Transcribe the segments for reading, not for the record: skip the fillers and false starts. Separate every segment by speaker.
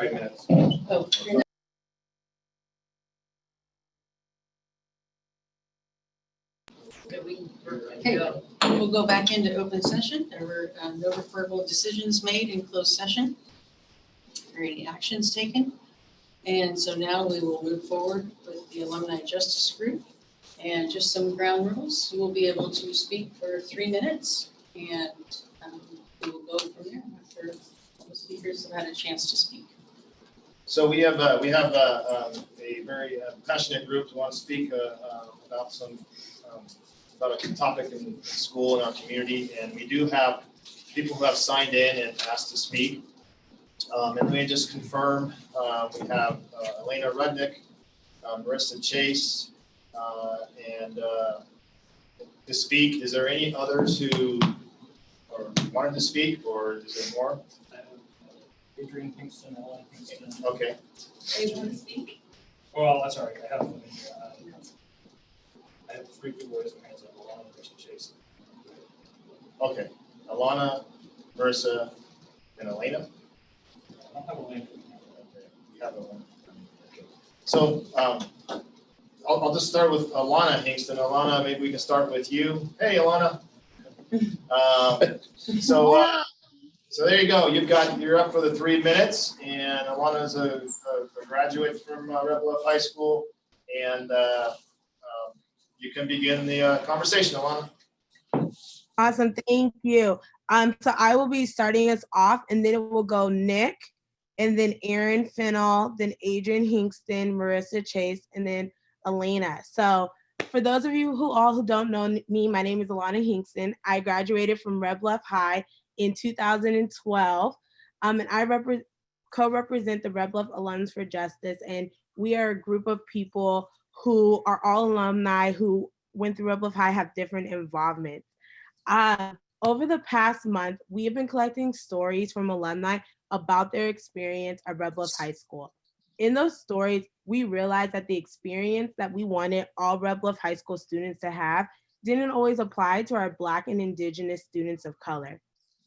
Speaker 1: 3 minutes.
Speaker 2: Oh, okay, we'll go back into open session. There were no referable decisions made in closed session or any actions taken. And so now we will move forward with the Alumni Justice Group. And just some ground rules. You will be able to speak for 3 minutes, and we will go from there after all the speakers have had a chance to speak.
Speaker 1: So we have a very passionate group who want to speak about about a topic in school and our community, and we do have people who have signed in and asked to speak. And let me just confirm, we have Elena Rudnick, Marissa Chase, and to speak. Is there any others who wanted to speak, or is there more?
Speaker 3: Adrian Kingston, Ellen Kingston.
Speaker 1: Okay.
Speaker 4: They want to speak?
Speaker 3: Well, that's all right. I have them in here. I have 3 people raising their hands up. Alana, Marissa, Chase.
Speaker 1: Okay. Alana, Marissa, and Elena.
Speaker 3: I don't have a link.
Speaker 1: Okay. You have Elena. Okay. So I'll just start with Alana Hingston. Alana, maybe we can start with you. Hey, Alana. So there you go. You're up for the 3 minutes, and Alana is a graduate from Red Bluff High School, and you can begin the conversation, Alana.
Speaker 5: Awesome, thank you. So I will be starting us off, and then it will go Nick, and then Aaron Fennell, then Adrian Hingston, Marissa Chase, and then Elena. So for those of you who don't know me, my name is Alana Hingston. I graduated from Red Bluff High in 2012, and I co-represent the Red Bluff Alums for Justice, and we are a group of people who are all alumni who went through Red Bluff High, have different involvements. Over the past month, we have been collecting stories from alumni about their experience at Red Bluff High School. In those stories, we realized that the experience that we wanted all Red Bluff High School students to have didn't always apply to our Black and Indigenous students of color.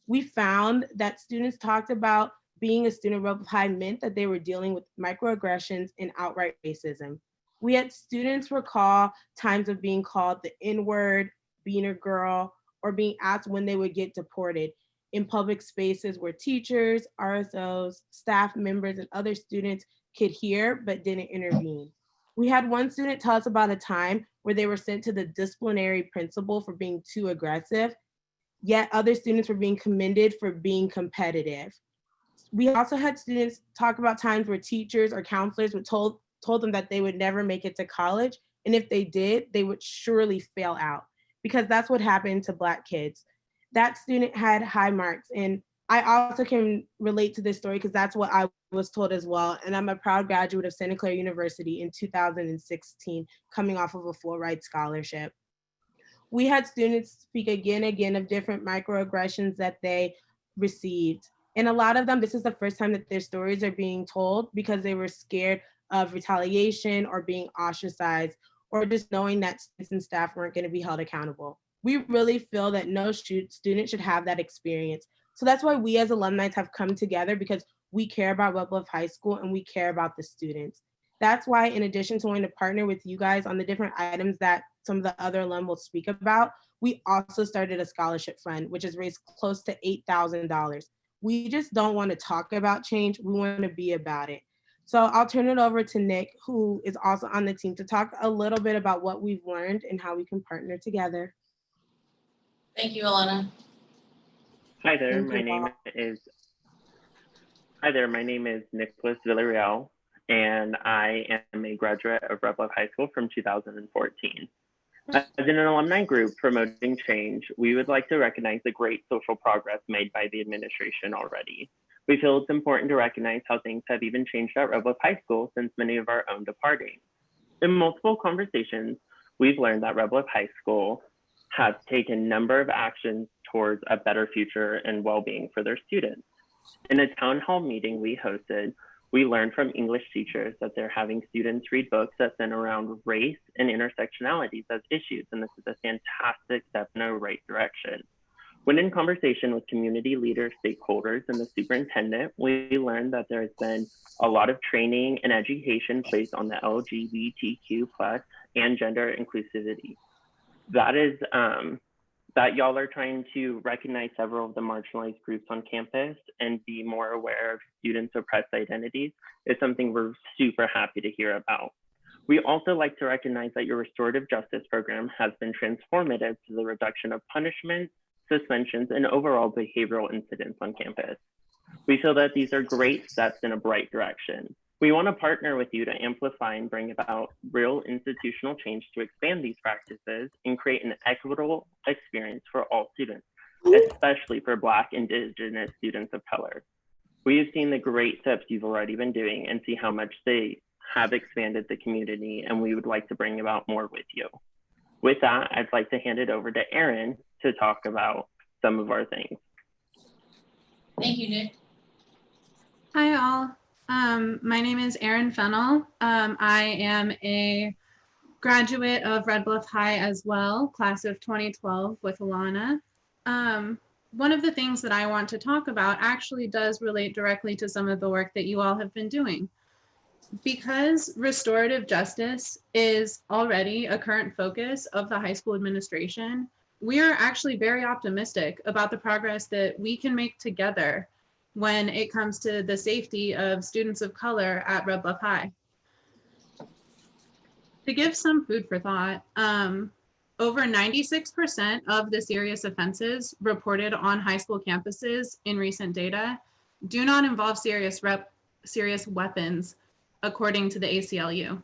Speaker 5: We found that students talked about being a student at Red Bluff High meant that they were dealing with microaggressions and outright racism. We had students recall times of being called the N-word, being a girl, or being asked when they would get deported in public spaces where teachers, RSOs, staff members, and other students could hear but didn't intervene. We had one student tell us about a time where they were sent to the disciplinary principal for being too aggressive, yet other students were being commended for being competitive. We also had students talk about times where teachers or counselors would told them that they would never make it to college, and if they did, they would surely fail out, because that's what happened to Black kids. That student had high marks, and I also can relate to this story because that's what I was told as well. And I'm a proud graduate of Santa Clara University in 2016, coming off of a full ride scholarship. We had students speak again of different microaggressions that they received. And a lot of them, this is the first time that their stories are being told because they were scared of retaliation or being ostracized, or just knowing that students and staff weren't going to be held accountable. We really feel that no student should have that experience. So that's why we as alumni have come together, because we care about Red Bluff High School and we care about the students. That's why, in addition to wanting to partner with you guys on the different items that some of the other alum will speak about, we also started a scholarship fund, which has raised close to $8,000. We just don't want to talk about change, we want to be about it. So I'll turn it over to Nick, who is also on the team, to talk a little bit about what we've learned and how we can partner together.
Speaker 2: Thank you, Alana.
Speaker 6: Hi there, my name is Nicholas Villarreal, and I am a graduate of Red Bluff High School from 2014. As an alumni group promoting change, we would like to recognize the great social progress made by the administration already. We feel it's important to recognize how things have even changed at Red Bluff High School since many of our own departing. In multiple conversations, we've learned that Red Bluff High School has taken a number of actions towards a better future and well-being for their students. In a town hall meeting we hosted, we learned from English teachers that they're having students read books that center around race and intersectionalities as issues, and this is a fantastic step in the right direction. When in conversation with community leaders, stakeholders, and the superintendent, we learned that there has been a lot of training and education placed on the LGBTQ+ and gender inclusivity. That is that y'all are trying to recognize several of the marginalized groups on campus and be more aware of students' oppressed identities is something we're super happy to hear about. We also like to recognize that your restorative justice program has been transformative to the reduction of punishment, suspensions, and overall behavioral incidents on campus. We feel that these are great steps in a bright direction. We want to partner with you to amplify and bring about real institutional change to expand these practices and create an equitable experience for all students, especially for Black, Indigenous students of color. We have seen the great steps you've already been doing and see how much they have expanded the community, and we would like to bring about more with you. With that, I'd like to hand it over to Erin to talk about some of our things.
Speaker 2: Thank you, Nick.
Speaker 7: Hi all, my name is Erin Fennell. I am a graduate of Red Bluff High as well, class of 2012 with Alana. One of the things that I want to talk about actually does relate directly to some of the work that you all have been doing. Because restorative justice is already a current focus of the high school administration, we are actually very optimistic about the progress that we can make together when it comes to the safety of students of color at Red Bluff High. To give some food for thought, over 96% of the serious offenses reported on high school campuses in recent data do not involve serious weapons, according to the ACLU.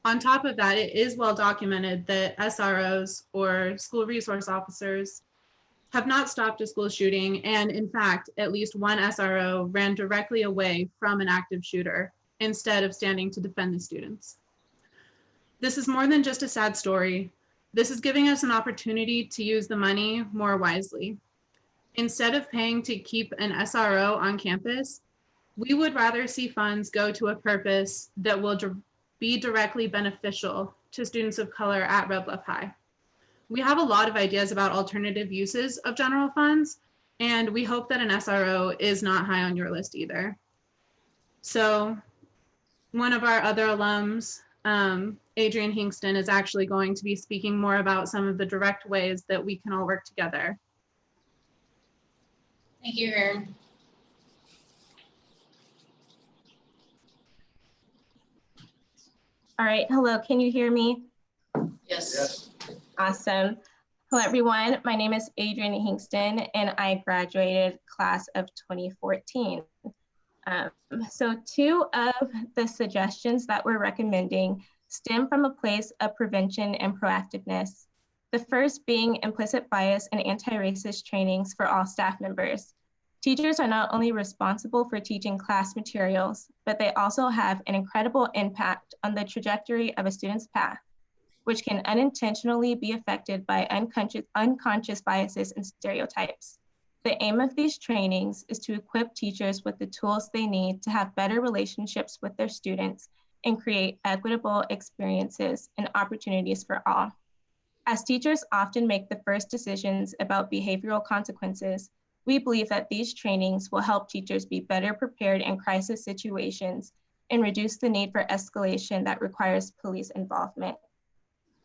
Speaker 7: On top of that, it is well documented that SROs, or school resource officers, have not stopped a school shooting, and in fact, at least one SRO ran directly away from an active shooter instead of standing to defend the students. This is more than just a sad story. This is giving us an opportunity to use the money more wisely. Instead of paying to keep an SRO on campus, we would rather see funds go to a purpose that will be directly beneficial to students of color at Red Bluff High. We have a lot of ideas about alternative uses of general funds, and we hope that an SRO is not high on your list either. So one of our other alums, Adrian Hingston, is actually going to be speaking more about some of the direct ways that we can all work together.
Speaker 2: Thank you, Erin.
Speaker 8: All right, hello, can you hear me?
Speaker 2: Yes.
Speaker 8: Awesome. Hello, everyone. My name is Adrian Hingston, and I graduated class of 2014. So two of the suggestions that we're recommending stem from a place of prevention and proactiveness. The first being implicit bias and anti-racist trainings for all staff members. Teachers are not only responsible for teaching class materials, but they also have an incredible impact on the trajectory of a student's path, which can unintentionally be affected by unconscious biases and stereotypes. The aim of these trainings is to equip teachers with the tools they need to have better relationships with their students and create equitable experiences and opportunities for all. As teachers often make the first decisions about behavioral consequences, we believe that these trainings will help teachers be better prepared in crisis situations and reduce the need for escalation that requires police involvement.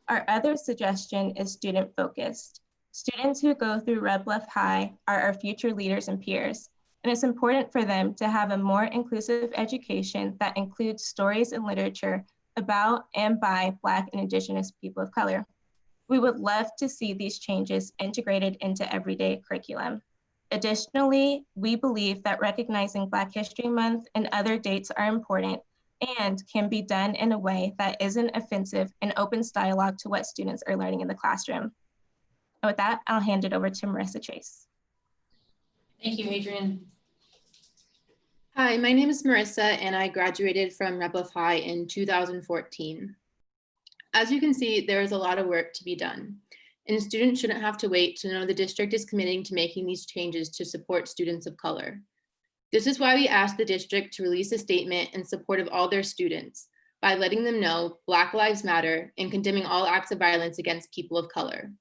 Speaker 8: Our other suggestion is student-focused. Students who go through Red Bluff High are our future leaders and peers, and it's important for them to have a more inclusive education that includes stories and literature about and by Black and Indigenous people of color. We would love to see these changes integrated into everyday curriculum. Additionally, we believe that recognizing Black History Month and other dates are important and can be done in a way that isn't offensive and opens dialogue to what students are learning in the classroom. And with that, I'll hand it over to Marissa Chase.
Speaker 2: Thank you, Adrian.
Speaker 9: Hi, my name is Marissa, and I graduated from Red Bluff High in 2014. As you can see, there is a lot of work to be done, and students shouldn't have to wait to know the district is committing to making these changes to support students of color. This is why we asked the district to release a statement in support of all their students by letting them know Black Lives Matter and condemning all acts of violence against people of color.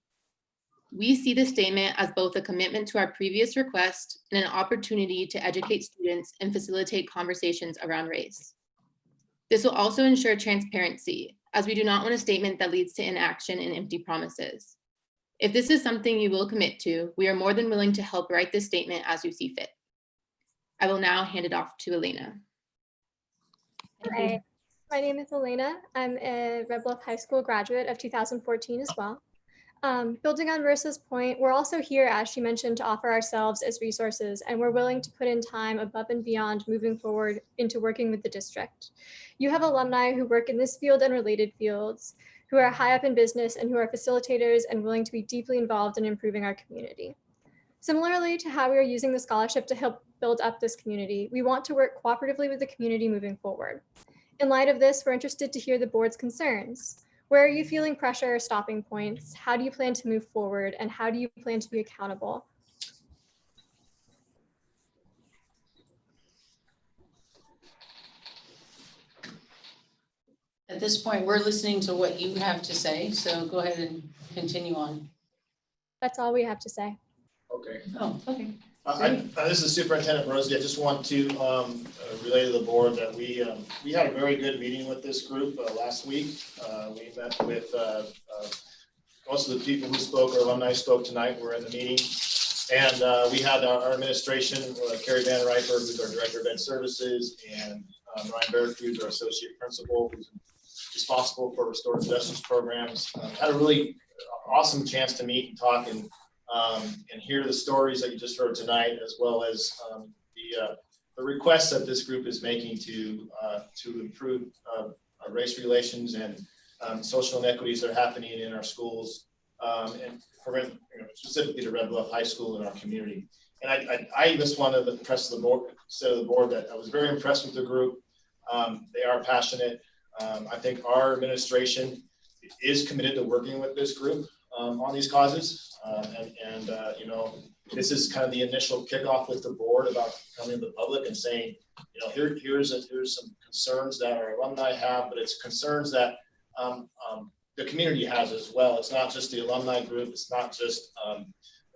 Speaker 9: We see this statement as both a commitment to our previous request and an opportunity to educate students and facilitate conversations around race. This will also ensure transparency, as we do not want a statement that leads to inaction and empty promises. If this is something you will commit to, we are more than willing to help write this statement as you see fit. I will now hand it off to Elena.
Speaker 10: Hi, my name is Elena. I'm a Red Bluff High School graduate of 2014 as well. Building on Marissa's point, we're also here, as she mentioned, to offer ourselves as resources, and we're willing to put in time above and beyond moving forward into working with the district. You have alumni who work in this field and related fields, who are high up in business and who are facilitators and willing to be deeply involved in improving our community. Similarly to how we are using the scholarship to help build up this community, we want to work cooperatively with the community moving forward. In light of this, we're interested to hear the board's concerns. Where are you feeling pressure or stopping points? How do you plan to move forward? And how do you plan to be accountable?
Speaker 2: At this point, we're listening to what you have to say, so go ahead and continue on.
Speaker 10: That's all we have to say.
Speaker 1: Okay.
Speaker 2: Oh, okay.
Speaker 1: This is Superintendent Rosie. I just want to relay to the board that we had a very good meeting with this group last week. We met with most of the people who spoke, or alumni spoke tonight, were in the meeting. And we had our administration, Carrie Van Riper, who's our Director of Ed Services, and Ryan Barrett, who's our Associate Principal, who's responsible for restorative justice programs. Had a really awesome chance to meet and talk and hear the stories that you just heard tonight, as well as the requests that this group is making to improve race relations and social inequities that are happening in our schools, and for, specifically to Red Bluff High School in our community. And I just wanted to impress the board, say to the board that I was very impressed with the group. They are passionate. I think our administration is committed to working with this group on these causes. This is kind of the initial kickoff with the board about coming to the public and saying, here's some concerns that our alumni have, but it's concerns that the community has as well. It's not just the alumni group. It's not just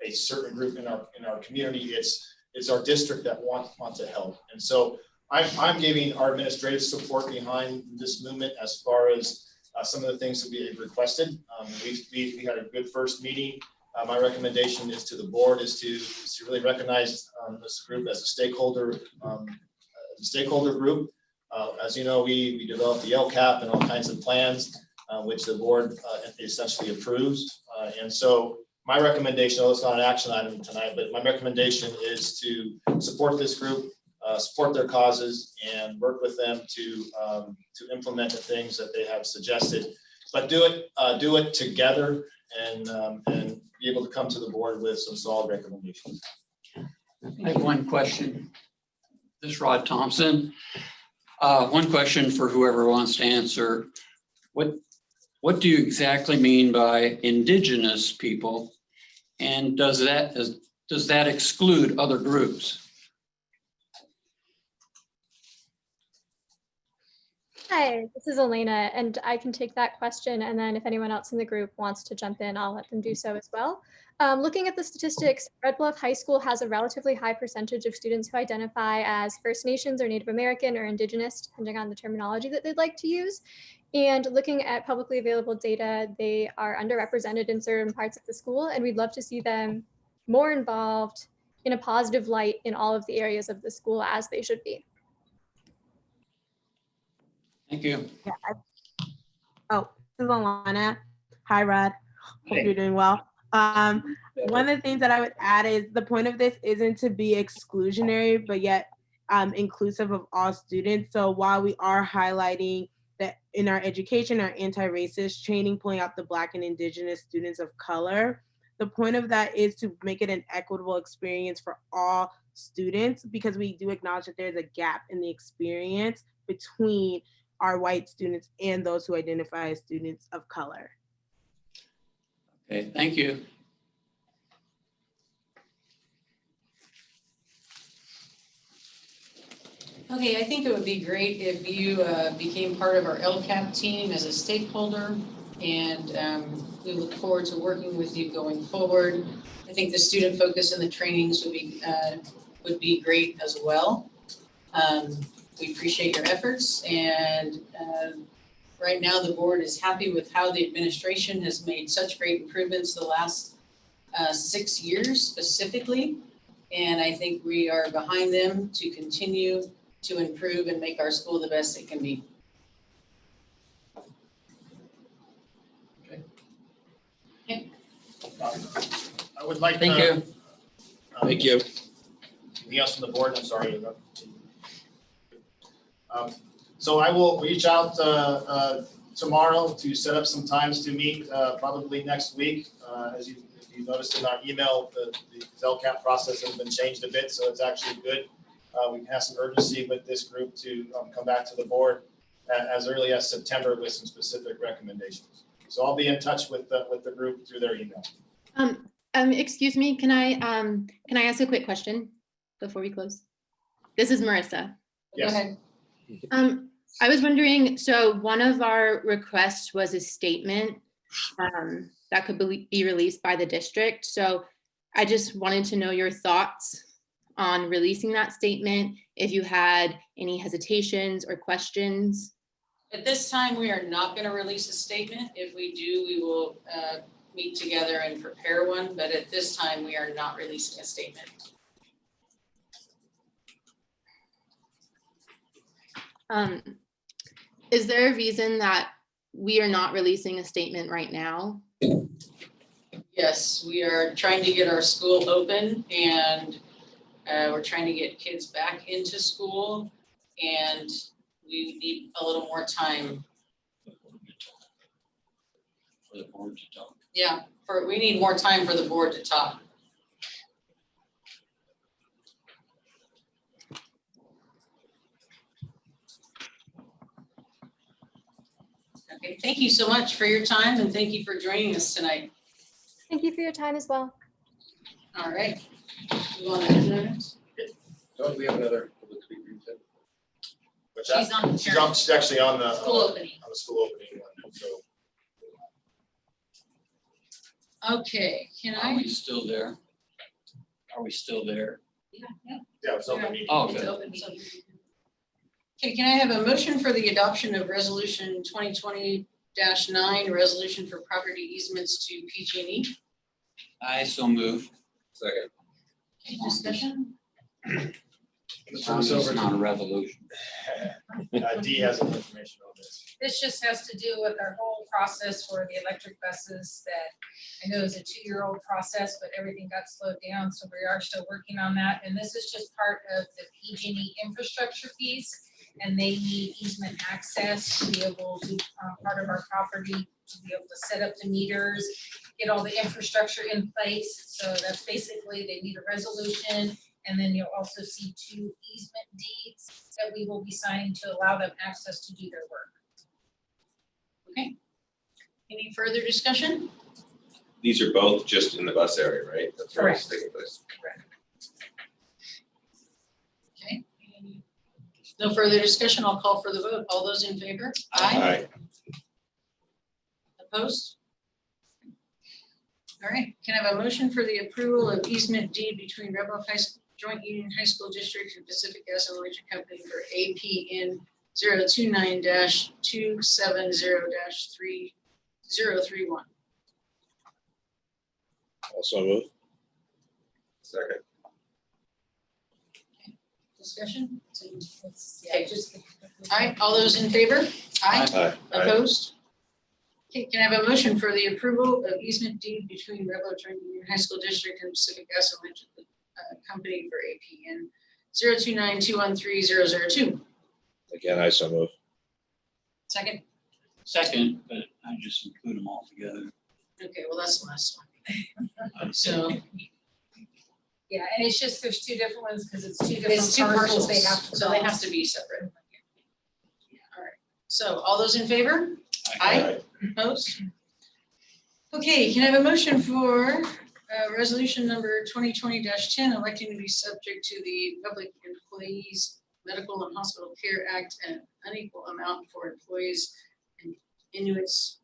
Speaker 1: a certain group in our community. It's our district that want to help. And so I'm giving our administrative support behind this movement as far as some of the things that we have requested. We had a good first meeting. My recommendation is to the board is to really recognize this group as a stakeholder group. As you know, we developed the LCAP and all kinds of plans, which the board essentially approves. And so my recommendation, although it's not an action item tonight, but my recommendation is to support this group, support their causes, and work with them to implement the things that they have suggested. But do it together and be able to come to the board with some solid recommendations.
Speaker 11: I have one question. This is Rod Thompson. One question for whoever wants to answer. What do you exactly mean by indigenous people? And does that exclude other groups?
Speaker 10: Hi, this is Elena, and I can take that question. And then if anyone else in the group wants to jump in, I'll let them do so as well. Looking at the statistics, Red Bluff High School has a relatively high percentage of students who identify as First Nations or Native American or Indigenous, depending on the terminology that they'd like to use. And looking at publicly available data, they are underrepresented in certain parts of the school, and we'd love to see them more involved in a positive light in all of the areas of the school, as they should be.
Speaker 11: Thank you.
Speaker 5: Yeah. This is Alana. Hi, Rod. Hope you're doing well. One of the things that I would add is the point of this isn't to be exclusionary, but yet inclusive of all students. So while we are highlighting that in our education, our anti-racist training, pulling out the Black and Indigenous students of color, the point of that is to make it an equitable experience for all students, because we do acknowledge that there's a gap in the experience between our white students and those who identify as students of color.
Speaker 11: Okay, thank you.
Speaker 2: Okay, I think it would be great if you became part of our LCAP team as a stakeholder And we look forward to working with you going forward. I think the student focus and the trainings would be great as well. We appreciate your efforts, and right now the board is happy with how the administration has made such great improvements the last 6 years specifically. And I think we are behind them to continue to improve and make our school the best it can be.
Speaker 1: I would like to.
Speaker 11: Thank you.
Speaker 1: Thank you. Anything else from the board? I'm sorry. So I will reach out tomorrow to set up some times to meet, probably next week. As you noticed in our email, the LCAP process has been changed a bit, so it's actually good. We can have some urgency with this group to come back to the board as early as September with some specific recommendations. So I'll be in touch with the group through their email.
Speaker 9: Excuse me, can I ask a quick question before we close? This is Marissa.
Speaker 1: Yes.
Speaker 2: Go ahead.
Speaker 9: I was wondering, so one of our requests was a statement that could be released by the district. So I just wanted to know your thoughts on releasing that statement, if you had any hesitations or questions.
Speaker 2: At this time, we are not going to release a statement. If we do, we will meet together and prepare one. But at this time, we are not releasing a statement.
Speaker 9: Is there a reason that we are not releasing a statement right now?
Speaker 2: Yes, we are trying to get our school open, and we're trying to get kids back into school, and we need a little more time.
Speaker 11: For the board to talk.
Speaker 2: Yeah, we need more time for the board to talk. Okay, thank you so much for your time, and thank you for joining us tonight.
Speaker 10: Thank you for your time as well.
Speaker 2: All right. You want to do this?
Speaker 1: Don't we have another public speaker?
Speaker 4: She's on the
Speaker 1: She's actually on the
Speaker 4: school opening.
Speaker 1: On the school opening one. So.
Speaker 2: Okay, can
Speaker 11: Are
Speaker 2: I?
Speaker 11: we still there? Are we still there?
Speaker 1: Yeah, it's open meeting.
Speaker 11: Oh,
Speaker 4: It's
Speaker 11: good.
Speaker 4: open meeting.
Speaker 2: Okay, can I have a motion for the adoption of resolution 2020-9, resolution for property easements to PG&E?
Speaker 11: I so move.
Speaker 1: Second.
Speaker 2: Okay, discussion?
Speaker 11: It's not a revolution.
Speaker 1: Dee has some information on this.
Speaker 12: This just has to do with our whole process for the electric buses that I know is a 2-year-old process, but everything got slowed down. So we are still working on that. And this is just part of the PG&E infrastructure fees. And they need easement access to be able to, part of our property, to be able to set up the meters, get all the infrastructure in place. So that's basically, they need a resolution. And then you'll also see 2 easement deeds that we will be signing to allow them access to do their work.
Speaker 2: Okay. Any further discussion?
Speaker 13: These are both just in the bus area, right? That's where it's taking place.
Speaker 2: Okay. No further discussion. I'll call for the vote. All those in favor?
Speaker 13: Aye.
Speaker 2: Opposed? All right. Can I have a motion for the approval of easement deed between Red Bluff High School Joint Union High School District and Pacific Gas and Electric Company for APN 029-270-3031?
Speaker 13: Also move. Second.
Speaker 2: Discussion?
Speaker 12: Yeah, just.
Speaker 2: All right, all those in favor? Aye.
Speaker 13: Aye.
Speaker 2: Opposed? Okay, can I have a motion for the approval of easement deed between Red Bluff Joint Union High School District and Pacific Gas and Electric Company for APN 029-213-002?
Speaker 13: Again, I so move.
Speaker 2: Second?
Speaker 11: Second, but I just include them all together.
Speaker 2: Okay, well, that's the last one. So
Speaker 12: Yeah, and it's just, there's 2 different ones because it's 2 different
Speaker 2: it's 2
Speaker 12: parcels.
Speaker 2: parcels, so they have to be separate. All right, so all those in favor? Aye. Opposed? Okay, can I have a motion for resolution number 2020-10, electing to be subject to the Public Employees Medical and Hospital Care Act and unequal amount for employees and Inuits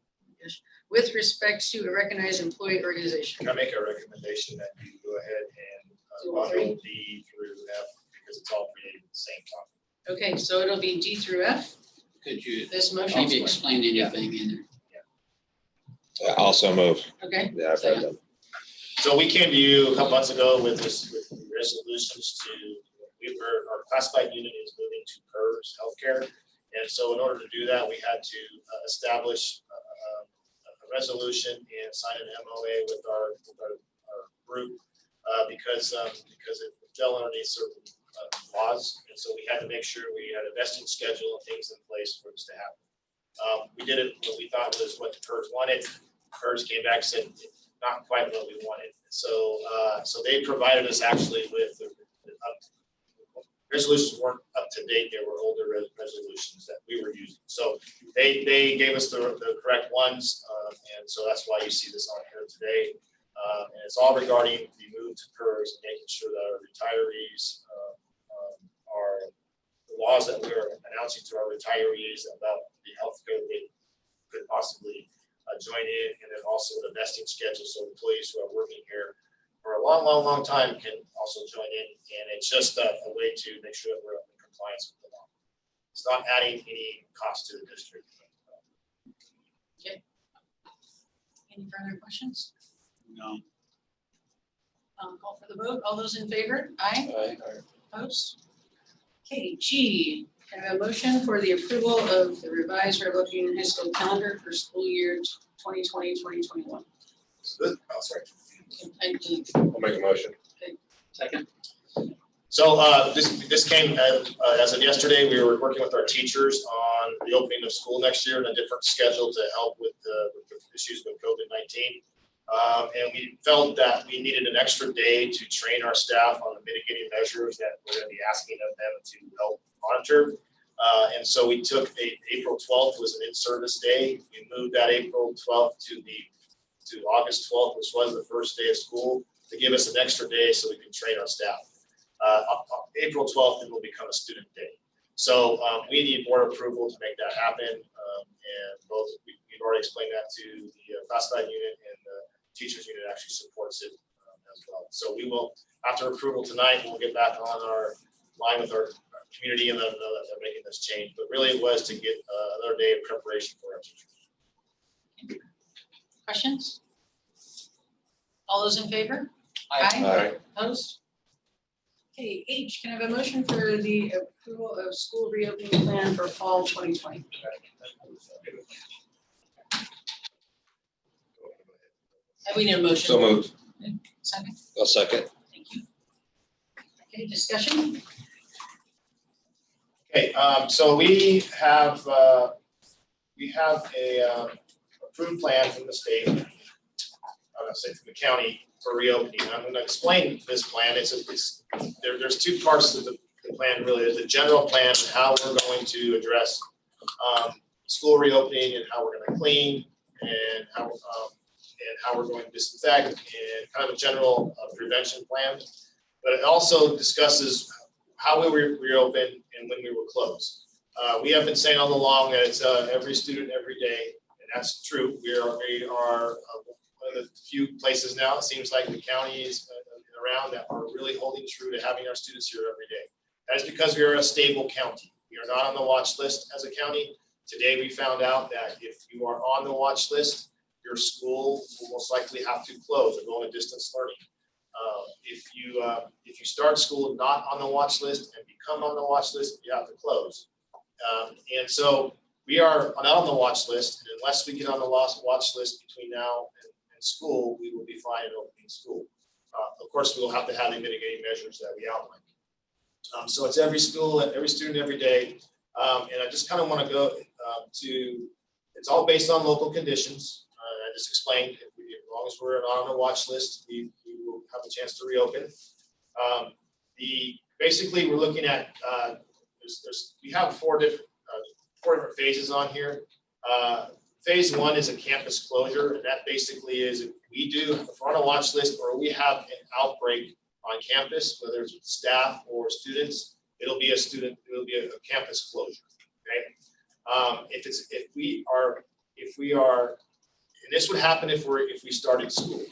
Speaker 2: with respect to a recognized employee organization.
Speaker 1: Can I make a recommendation that you go ahead and
Speaker 2: Do all three?
Speaker 1: bundle D through F because it's all created at the same time?
Speaker 2: Okay, so it'll be D through F,
Speaker 11: Could you
Speaker 2: this motion.
Speaker 11: maybe explain anything in there?
Speaker 13: Also move.
Speaker 2: Okay.
Speaker 13: Yeah, I've read them.
Speaker 1: So we came to you a couple months ago with resolutions to, our classified unit is moving to PERS healthcare. And so in order to do that, we had to establish a resolution and sign an MOA with our group because it fell underneath certain laws. And so we had to make sure we had a vesting schedule and things in place for this to happen. We did it what we thought was what the PERS wanted. PERS came back and said, not quite what we wanted. So they provided us actually with resolutions weren't up to date. They were older resolutions that we were using. So they gave us the correct ones. And so that's why you see this on here today. And it's all regarding the move to PERS and making sure that our retirees are the laws that we're announcing to our retirees about the health care they could possibly join in, and then also the vesting schedule, so employees who are working here for a long time can also join in, and it's just a way to make sure that we're in compliance with the law. It's not adding any cost to the district.
Speaker 2: Okay. Any further questions?
Speaker 11: No.
Speaker 2: Call for the vote. All those in favor? Aye.
Speaker 11: Aye.
Speaker 2: Opposed? Okay, G, can I have a motion for the approval of the revised Red Union High School calendar for school year 2020-2021?
Speaker 1: Good. Oh, sorry.
Speaker 13: I'll make a motion.
Speaker 11: Second.
Speaker 1: So this came as of yesterday. We were working with our teachers on the opening of school next year and a different schedule to help with the issues with COVID-19. And we felt that we needed an extra day to train our staff on the mitigating measures that we're going to be asking of them to help monitor. And so we took April 12th was an in-service day. We moved that April 12th to August 12th, which was the first day of school, to give us an extra day so we can train our staff. April 12th, it will become a student day. So we need board approval to make that happen. And both we've already explained that to the classified unit, and the teachers unit actually supports it as well. So we will, after approval tonight, we'll get back on our line with our community and let them know that they're making this change. But really it was to get another day of preparation for our teachers.
Speaker 2: Questions? All those in favor?
Speaker 13: Aye.
Speaker 2: Opposed? Okay, H, can I have a motion for the approval of school reopening plan for fall 2020? We need a motion.
Speaker 13: So moved.
Speaker 2: Second,
Speaker 13: I'll second.
Speaker 2: thank you. Okay, discussion?
Speaker 1: Okay, so we have a approved plan from the state, I'm gonna say from the county, for reopening. I'm going to explain this plan. There's two parts to the plan really. There's a general plan and how we're going to address school reopening and how we're going to clean and how we're going to disinfect and kind of a general prevention plan. But it also discusses how we reopen and when we will close. We have been saying all along that it's every student every day, and that's true. We are one of the few places now, it seems like the county is around that are really holding true to having our students here every day. That is because we are a stable county. We are not on the watch list as a county. Today we found out that if you are on the watch list, your school will most likely have to close or go into distance learning. If you start school not on the watch list and become on the watch list, you have to close. And so we are not on the watch list, and unless we get on the watch list between now and school, we will be fine in opening school. Of course, we will have to have the mitigating measures that we outlined. So it's every school, every student, every day. And I just kind of want to go it's all based on local conditions. I just explained, as long as we're not on the watch list, we will have a chance to reopen. Basically, we're looking at, we have four different phases on here. Phase one is a campus closure, and that basically is if we're on a watch list or we have an outbreak on campus, whether it's with staff or students, it'll be a campus closure. Okay. If we are And this would happen if we started school.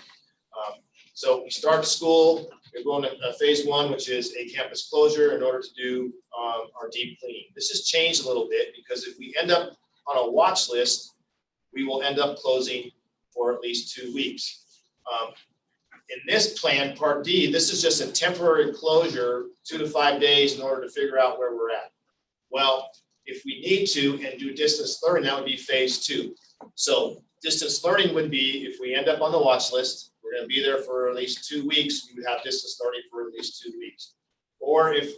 Speaker 1: So we start school, we're going to phase 1, which is a campus closure in order to do our deep cleaning. This has changed a little bit because if we end up on a watch list, we will end up closing for at least 2 weeks. In this plan, Part D, this is just a temporary closure, 2 to 5 days in order to figure out where we're at. Well, if we need to and do distance learning, that would be phase 2. So distance learning would be if we end up on the watch list, we're going to be there for at least 2 weeks, we would have distance learning for at least 2 weeks. Or if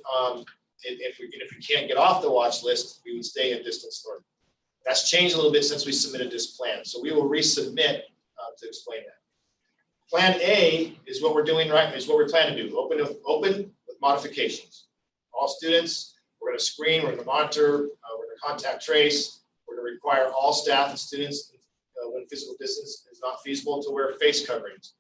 Speaker 1: we can't get off the watch list, we would stay in distance learning. That's changed a little bit since we submitted this plan. So we will resubmit to explain that. Plan A is what we're doing right, is what we're planning to do. Open with modifications. All students, we're going to screen, we're going to monitor, we're going to contact trace, we're going to require all staff and students, when physical distance is not feasible, to wear face coverings.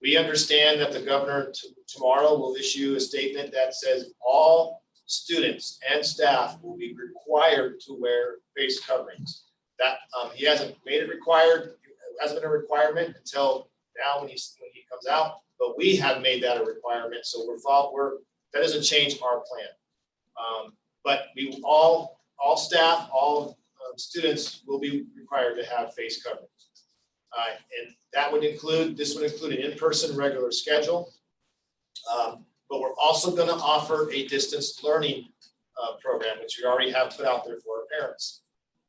Speaker 1: We understand that the governor tomorrow will issue a statement that says all students and staff will be required to wear face coverings. That he hasn't made it required, it hasn't been a requirement until now when he comes out, but we have made that a requirement, so that doesn't change our plan. But we all staff, all students will be required to have face coverings. And this would include an in-person regular schedule. But we're also going to offer a distance learning program, which we already have put out there for our parents.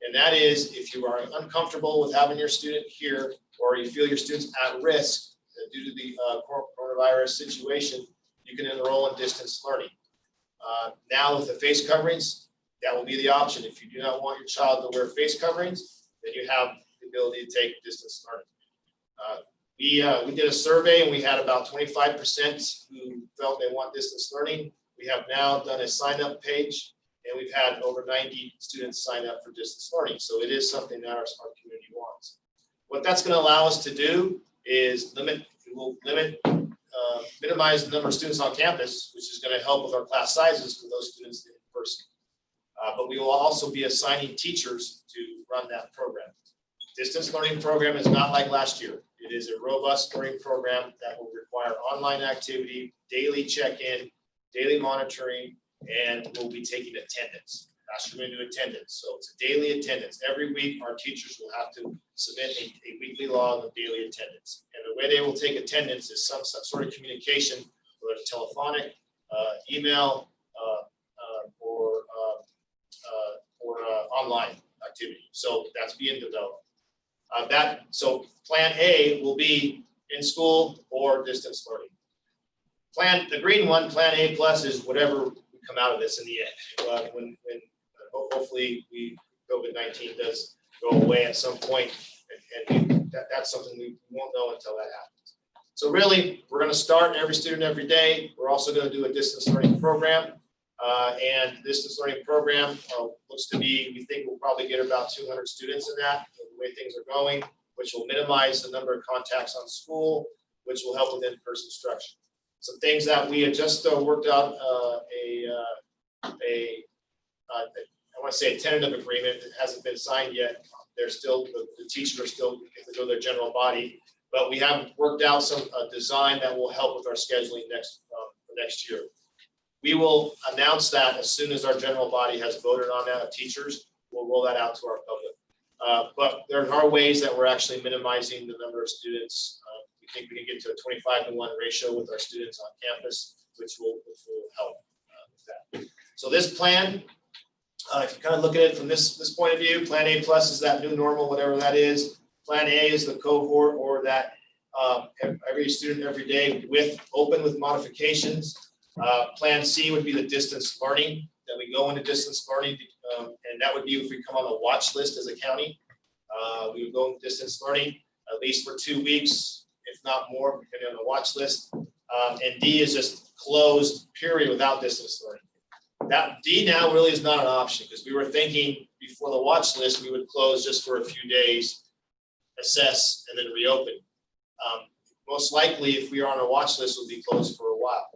Speaker 1: And that is, if you are uncomfortable with having your student here, or you feel your student's at risk due to the coronavirus situation, you can enroll in distance learning. Now with the face coverings, that will be the option. If you do not want your child to wear face coverings, then you have the ability to take distance learning. We did a survey and we had about 25% who felt they want distance learning. We have now done a sign-up page, and we've had over 90 students sign up for distance learning. So it is something that our community wants. What that's going to allow us to do is minimize the number of students on campus, which is going to help with our class sizes for those students in person. But we will also be assigning teachers to run that program. Distance learning program is not like last year. It is a robust learning program that will require online activity, daily check-in, daily monitoring, and we'll be taking attendance. That's going to do attendance. So it's a daily attendance. Every week, our teachers will have to submit a weekly log of daily attendance. And the way they will take attendance is some sort of communication, whether it's telephonic, email, or online activity. So that's being developed. So plan A will be in school or distance learning. The green one, plan A plus, is whatever we come out of this in the end. When hopefully COVID-19 does go away at some point, and that's something we won't know until that happens. So really, we're going to start every student every day. We're also going to do a distance learning program. And distance learning program looks to be, we think we'll probably get about 200 students in that, the way things are going, which will minimize the number of contacts on school, which will help with in-person instruction. Some things that we had just worked out I want to say a tentative agreement. It hasn't been signed yet. They're still, the teachers are still going to go to their general body, but we have worked out some design that will help with our scheduling for next year. We will announce that as soon as our general body has voted on that. Teachers will roll that out to our public. But there are ways that we're actually minimizing the number of students. We think we can get to a 25-to-1 ratio with our students on campus, which will help with that. So this plan, if you kind of look at it from this point of view, plan A plus is that new normal, whatever that is. Plan A is the cohort, or that every student every day open with modifications. Plan C would be the distance learning, that we go into distance learning, and that would be if we come on a watch list as a county. We would go into distance learning at least for 2 weeks, if not more, depending on the watch list. And D is just closed period without distance learning. That D now really is not an option, because we were thinking before the watch list, we would close just for a few days, assess, and then reopen. Most likely, if we are on a watch list, we'll be closed for a while.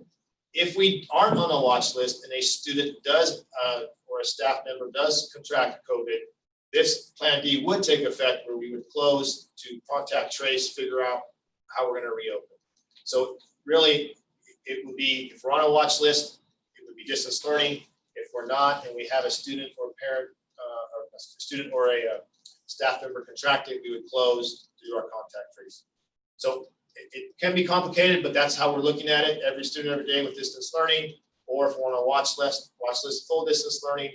Speaker 1: If we aren't on a watch list and a student does, or a staff member does contract COVID, this Plan D would take effect where we would close to contact trace, figure out how we're gonna reopen. So really, it would be, if we're on a watch list, it would be distance learning. If we're not, and we have a student or parent, or a student or a staff member contracted, we would close to do our contact tracing. So it can be complicated, but that's how we're looking at it. Every student every day with distance learning, or if we're on a watch list, full distance learning.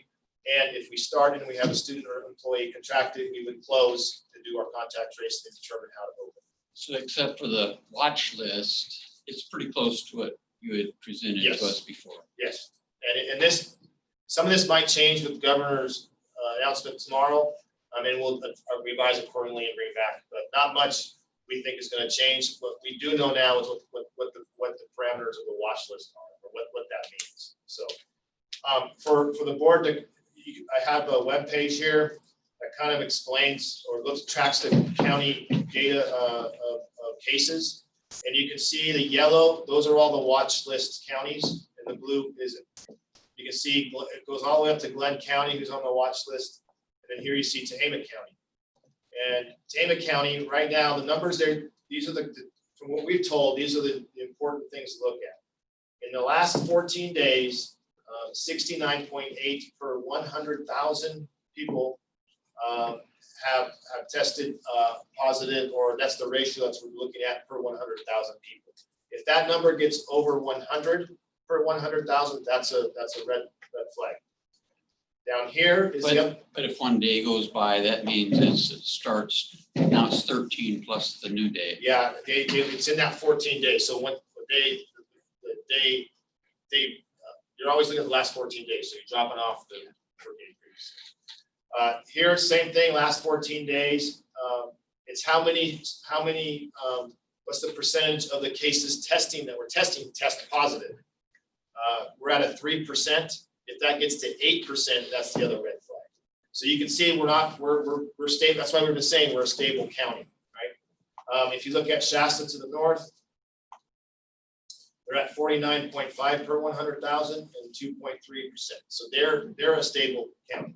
Speaker 1: And if we start and we have a student or employee contracted, we would close to do our contact tracing and determine how to open.
Speaker 11: So except for the watch list, it's pretty close to what you had presented
Speaker 1: Yes.
Speaker 11: to us before.
Speaker 1: Yes, and this, some of this might change with the governor's announcement tomorrow. I mean, we'll revise accordingly and bring back, but not much we think is going to change. What we do know now is what the parameters of the watch list are, or what that means. So for the board to, I have a web page here that kind of explains or tracks the county data of cases. And you can see the yellow, those are all the watch list counties, and the blue isn't. You can see it goes all the way up to Glenn County, who's on the watch list. And then here you see Tehama County. And Tehama County, right now, the numbers there, these are from what we've told, these are the important things to look at. In the last 14 days, 69.8 per 100,000 people have tested positive, or that's the ratio that's we're looking at per 100,000 people. If that number gets over 100 per 100,000, that's a red flag. Down here is
Speaker 11: But if one day goes by, that means it starts, now it's 13 plus the new day.
Speaker 1: Yeah, it's in that 14 days. So when the day, you're always looking at the last 14 days. So you're dropping off the 14 days. Here, same thing, last 14 days. It's how many, what's the percentage of the cases testing that we're testing test positive? We're at a 3%. If that gets to 8%, that's the other red flag. So you can see we're stable. That's why we've been saying we're a stable county, right? If you look at Shasta to the north, they're at 49.5 per 100,000 and 2.3%. So they're a stable county.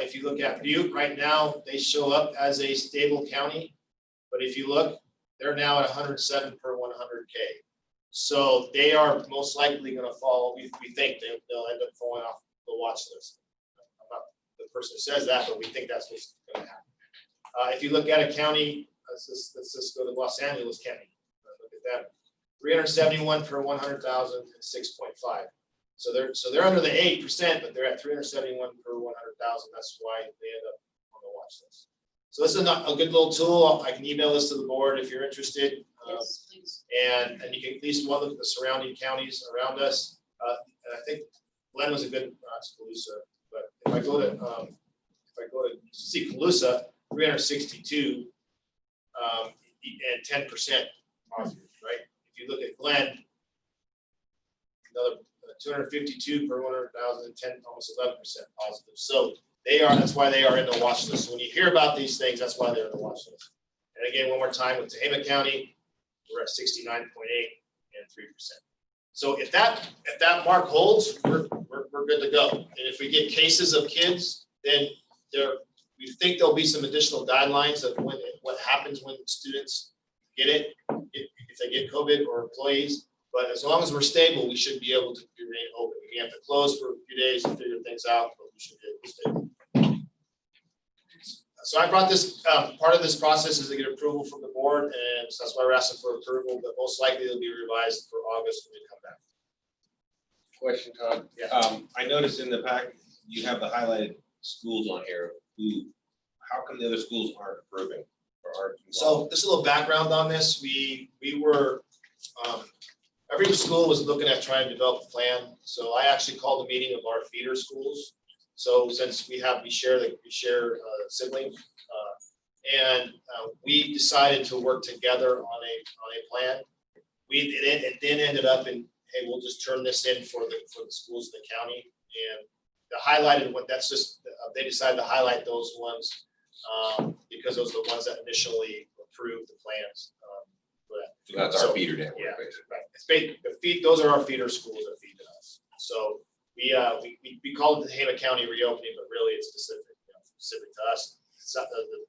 Speaker 1: If you look at Butte right now, they show up as a stable county, but if you look, they're now at 107 per 100K. So they are most likely going to fall. We think they'll end up falling off the watch list. I'm not the person who says that, but we think that's what's going to happen. If you look at a county, let's just go to Los Angeles County. Look at that, 371 per 100,000 and 6.5. So they're under the 8%, but they're at 371 per 100,000. That's why they end up on the watch list. So this is a good little tool. I can email this to the board if you're interested.
Speaker 2: Yes, please.
Speaker 1: And you can at least look at the surrounding counties around us. And I think Glenn was a good, it's Colusa, but if I go to see Colusa, 362 and 10% positive, right? If you look at Glenn, another 252 per 100,000 and 10, almost 11% positive. So that's why they are in the watch list. So when you hear about these things, that's why they're in the watch list. And again, one more time with Tehama County, we're at 69.8 and 3%. So if that mark holds, we're good to go. And if we get cases of kids, then we think there'll be some additional guidelines of what happens when students get it, if they get COVID or employees. But as long as we're stable, we should be able to remain open. We have to close for a few days and figure things out, but we should be able to stay. So I brought this, part of this process is to get approval from the board, and so that's why we're asking for approval, but most likely it'll be revised for August when we come back.
Speaker 13: Question, Todd.
Speaker 1: Yeah.
Speaker 13: I noticed in the pack, you have the highlighted schools on here. How come the other schools aren't approving or aren't involved?
Speaker 1: So just a little background on this. We were, every school was looking at trying to develop a plan. So I actually called a meeting of our feeder schools. So since we share siblings, and we decided to work together on a plan. It then ended up in, hey, we'll just turn this in for the schools in the county, and the highlighted one. That's just they decided to highlight those ones because those are the ones that initially approved the plans. For that.
Speaker 13: So that's our feeder network,
Speaker 1: yeah,
Speaker 13: basically.
Speaker 1: right. Those are our feeder schools that feed us. So we call it the Tehama County reopening, but really it's specific. specific to us.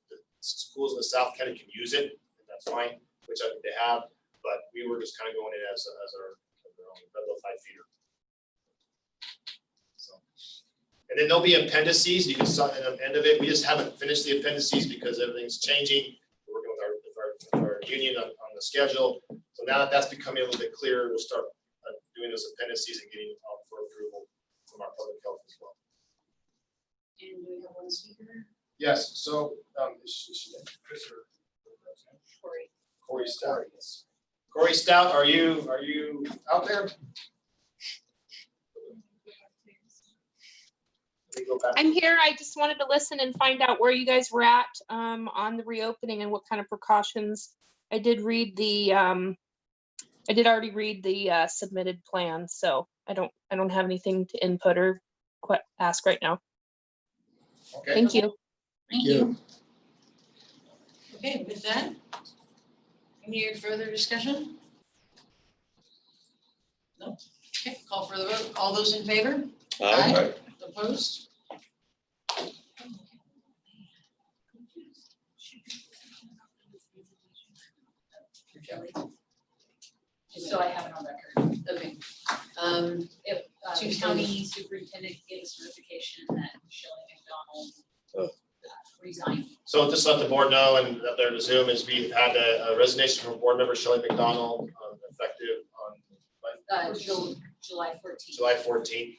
Speaker 1: The schools in the South County can use it, and that's fine, which I think they have, but we were just kind of going in as our own Red Bluff High feeder. So, and then there'll be appendices. You can sign at the end of it. We just haven't finished the appendices because everything's changing. We're working with our union on the schedule. So now that that's becoming a little bit clearer, we'll start doing those appendices and getting out for approval from our public health as well.
Speaker 2: And do we have one speaker?
Speaker 1: Yes, so, is she there? Chris or
Speaker 2: Corey.
Speaker 1: Corey Stout. Corey Stout, are you out there? Let me go back.
Speaker 14: I'm here. I just wanted to listen and find out where you guys were at on the reopening and what kind of precautions. I did read the I did already read the submitted plan, so I don't have anything to input or ask right now.
Speaker 1: Okay.
Speaker 14: Thank you.
Speaker 2: Thank you. Okay, with that, any further discussion? No. Okay, call for the vote. All those in favor? Aye. Opposed?
Speaker 4: So I have it on record.
Speaker 2: Okay.
Speaker 4: If
Speaker 2: Two
Speaker 4: county superintendent gave a certification that Shelley McDonald resigned.
Speaker 1: So just let the board know, and up there to Zoom is we had a resignation from board member Shelley McDonald, effective on
Speaker 4: July 14th.
Speaker 1: July 14th.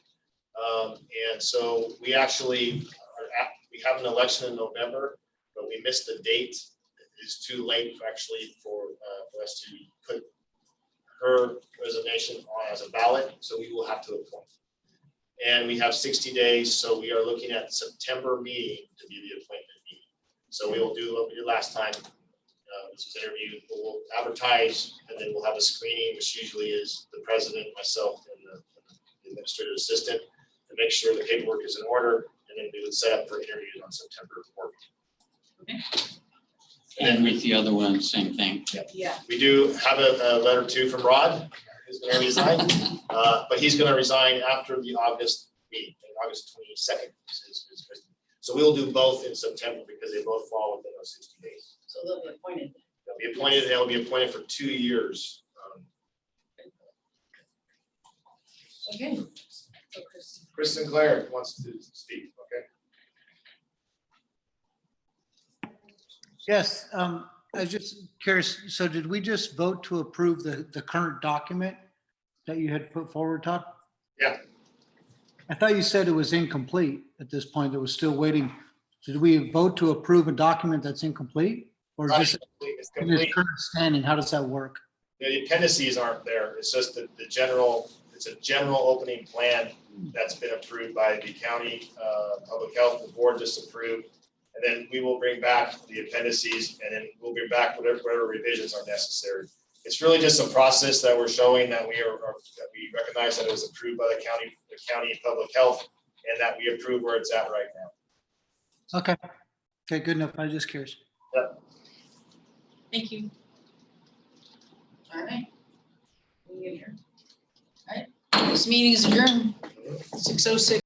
Speaker 1: And so we actually we have an election in November, but we missed the date. It is too late actually for us to put her resignation on as a ballot, so we will have to appoint. And we have 60 days, so we are looking at September meeting to be the appointment meeting. So we will do what we did last time. This is interview, we'll advertise, and then we'll have a screening, which usually is the president, myself, and the administrative assistant, to make sure the paperwork is in order, and then we would set up for interviews on September 4th.
Speaker 2: Okay.
Speaker 11: And with the other one, same thing.
Speaker 4: Yeah.
Speaker 1: We do have a letter too from Rod, who's going to resign, but he's going to resign after the August meeting, August 22nd. So we'll do both in September because they both fall within those 60 days.
Speaker 2: So they'll be appointed.
Speaker 1: They'll be appointed, and they'll be appointed for 2 years.
Speaker 2: Okay.
Speaker 4: So
Speaker 1: Chris Sinclair wants to speak, okay?
Speaker 15: Yes, I was just curious, so did we just vote to approve the current document that you had put forward, Todd?
Speaker 1: Yeah.
Speaker 15: I thought you said it was incomplete at this point, it was still waiting. Did we vote to approve a document that's incomplete? Or just
Speaker 1: It's
Speaker 15: in
Speaker 1: complete.
Speaker 15: its current standing, how does that work?
Speaker 1: The appendices aren't there. It's just the general, it's a general opening plan that's been approved by the county public health. The board just approved. And then we will bring back the appendices, and then we'll bring back whatever revisions are necessary. It's really just a process that we're showing that that we recognize that it was approved by the county public health, and that we approve where it's at right now.
Speaker 15: Okay, good enough, I was just curious.
Speaker 1: Yep.
Speaker 2: Thank you. All right. We'll get here. All right. This meeting is adjourned. 6:06.